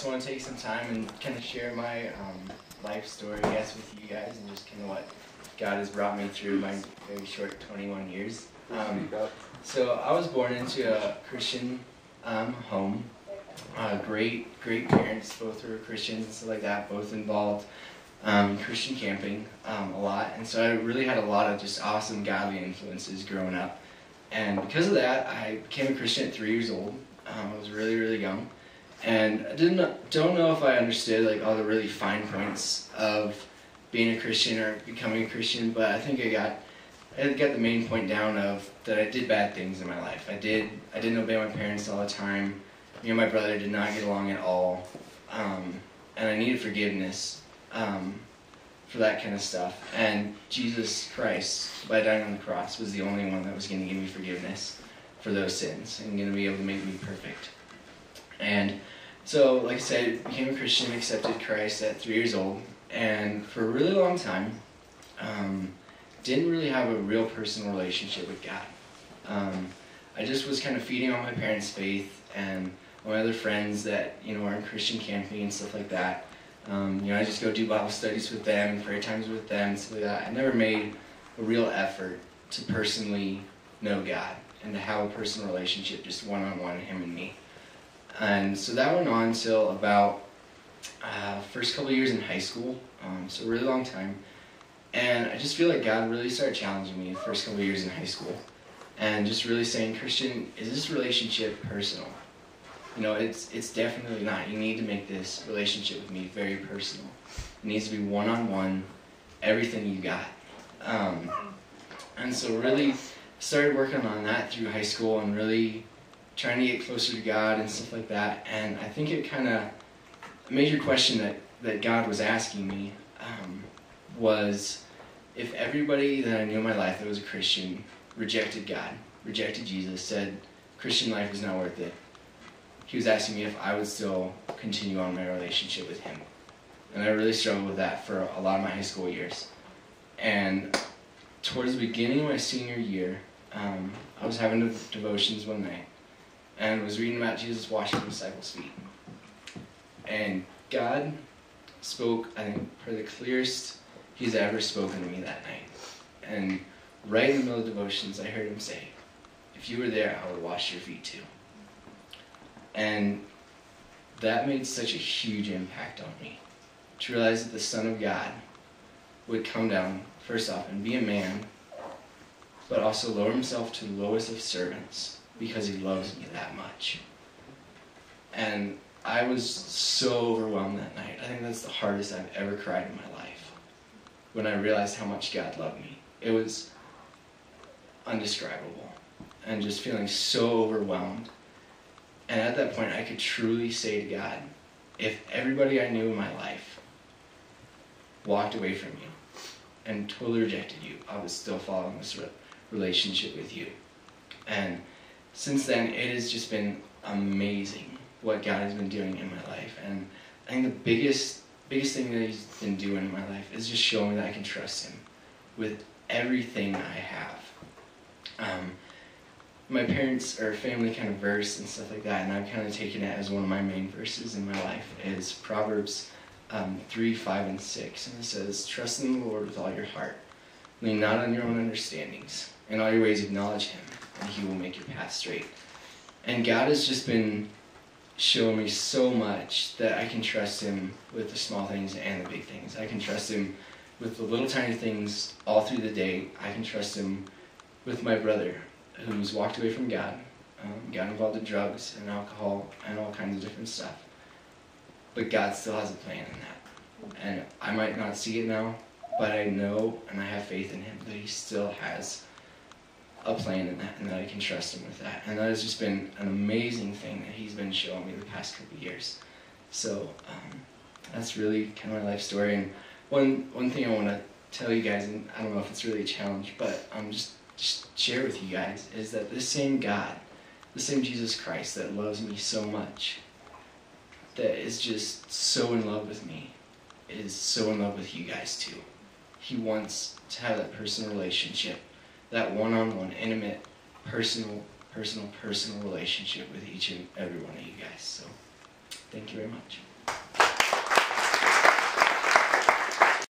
just want to take some time and kind of share my life story, I guess, with you guys, and just kind of what God has brought me through my very short 21 years. So I was born into a Christian home. Great parents, both were Christians and stuff like that, both involved Christian camping a lot. And so I really had a lot of just awesome godly influences growing up. And because of that, I became a Christian at 3 years old. I was really young. And I don't know if I understood like all the really fine points of being a Christian or becoming a Christian, but I think I got the main point down of that I did bad things in my life. I didn't obey my parents all the time. Me and my brother did not get along at all, and I needed forgiveness for that kind of stuff. And Jesus Christ, by dying on the cross, was the only one that was going to give me forgiveness for those sins and going to be able to make me perfect. And so, like I said, became a Christian, accepted Christ at 3 years old, and for a really long time, didn't really have a real personal relationship with God. I just was kind of feeding on my parents' faith and my other friends that, are in Christian camping and stuff like that. I just go do Bible studies with them, prayer times with them, and stuff like that. I never made a real effort to personally know God and to have a personal relationship, just one-on-one, him and me. And so that went on until about first couple years in high school, so a really long time. And I just feel like God really started challenging me the first couple years in high school, and just really saying, Christian, is this relationship personal? It's definitely not. You need to make this relationship with me very personal. It needs to be one-on-one, everything you got. And so really started working on that through high school and really trying to get closer to God and stuff like that. And I think it kind of, a major question that God was asking me was, if everybody that I knew in my life that was a Christian rejected God, rejected Jesus, said Christian life was not worth it, he was asking me if I would still continue on my relationship with him. And I really struggled with that for a lot of my high school years. And towards the beginning of my senior year, I was having devotions one night and was reading about Jesus washing the disciples' feet. And God spoke, I think, probably the clearest he's ever spoken to me that night. And right in the middle of devotions, I heard him say, if you were there, I would wash your feet too. And that made such a huge impact on me, to realize that the Son of God would come down, first off, and be a man, but also lower himself to the lowest of servants, because he loves me that much. And I was so overwhelmed that night. I think that's the hardest I've ever cried in my life, when I realized how much God loved me. It was indescribable, and just feeling so overwhelmed. And at that point, I could truly say to God, if everybody I knew in my life walked away from you and totally rejected you, I would still follow in this relationship with you. And since then, it has just been amazing what God has been doing in my life. And I think the biggest thing that he's been doing in my life is just showing me that I can trust him with everything I have. My parents or family kind of verse and stuff like that, and I've kind of taken it as one of my main verses in my life, is Proverbs 3, 5, and 6. And it says, trust in the Lord with all your heart. Lean not on your own understandings. In all your ways acknowledge him, and he will make your path straight. And God has just been showing me so much that I can trust him with the small things and the big things. I can trust him with the little tiny things all through the day. I can trust him with my brother, who's walked away from God, got involved in drugs and alcohol and all kinds of different stuff. But God still has a plan in that. And I might not see it now, but I know and I have faith in him that he still has a plan in that, and that I can trust him with that. And that has just been an amazing thing that he's been showing me the past couple of years. So that's really kind of my life story. And one thing I want to tell you guys, and I don't know if it's really a challenge, but just share with you guys, is that this same God, the same Jesus Christ that loves me so much, that is just so in love with me, is so in love with you guys too. He wants to have that personal relationship, that one-on-one, intimate, personal relationship with each and every one of you guys. So, thank you very much.